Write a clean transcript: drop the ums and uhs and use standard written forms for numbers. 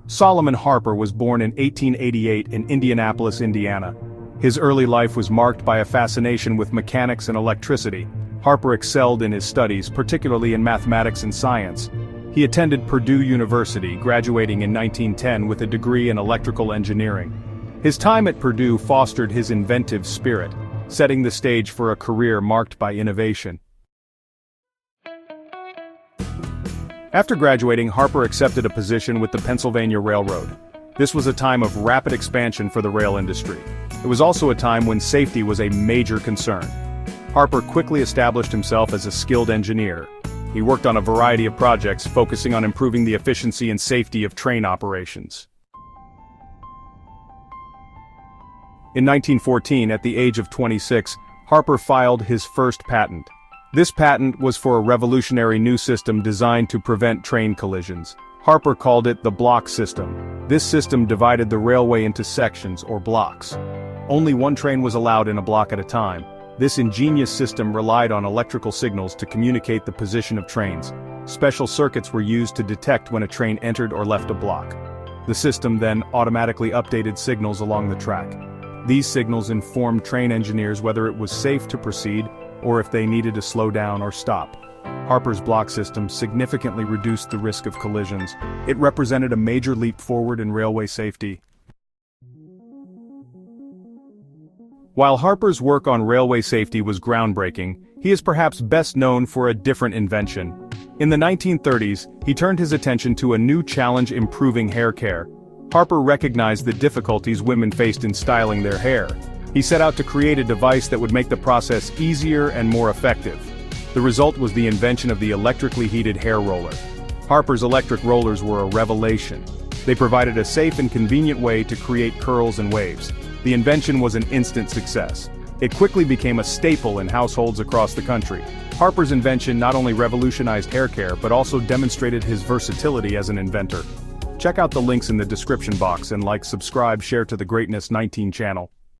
Solomon Harper was born in 1888 in Indianapolis, Indiana. His early life was marked by a fascination with mechanics and electricity. Harper excelled in his studies, particularly in mathematics and science. He attended Purdue University, graduating in 1910 with a degree in electrical engineering. His time at Purdue fostered his inventive spirit, setting the stage for a career marked by innovation. After graduating, Harper accepted a position with the Pennsylvania Railroad. This was a time of rapid expansion for the rail industry. It was also a time when safety was a major concern. Harper quickly established himself as a skilled engineer. He worked on a variety of projects focusing on improving the efficiency and safety of train operations. In 1914, at the age of 26, Harper filed his first patent. This patent was for a revolutionary new system designed to prevent train collisions. Harper called it the block system. This system divided the railway into sections or blocks. Only one train was allowed in a block at a time. This ingenious system relied on electrical signals to communicate the position of trains. Special circuits were used to detect when a train entered or left a block. The system then automatically updated signals along the track. These signals informed train engineers whether it was safe to proceed or if they needed to slow down or stop. Harper's block system significantly reduced the risk of collisions. It represented a major leap forward in railway safety. While Harper's work on railway safety was groundbreaking, he is perhaps best known for a different invention. In the 1930s, he turned his attention to a new challenge: improving hair care. Harper recognized the difficulties women faced in styling their hair. He set out to create a device that would make the process easier and more effective. The result was the invention of the electrically heated hair roller. Harper's electric rollers were a revelation. They provided a safe and convenient way to create curls and waves. The invention was an instant success. It quickly became a staple in households across the country. Harper's invention not only revolutionized hair care but also demonstrated his versatility as an inventor. Check out the links in the description box and like, subscribe, share to the Greatness 19 channel.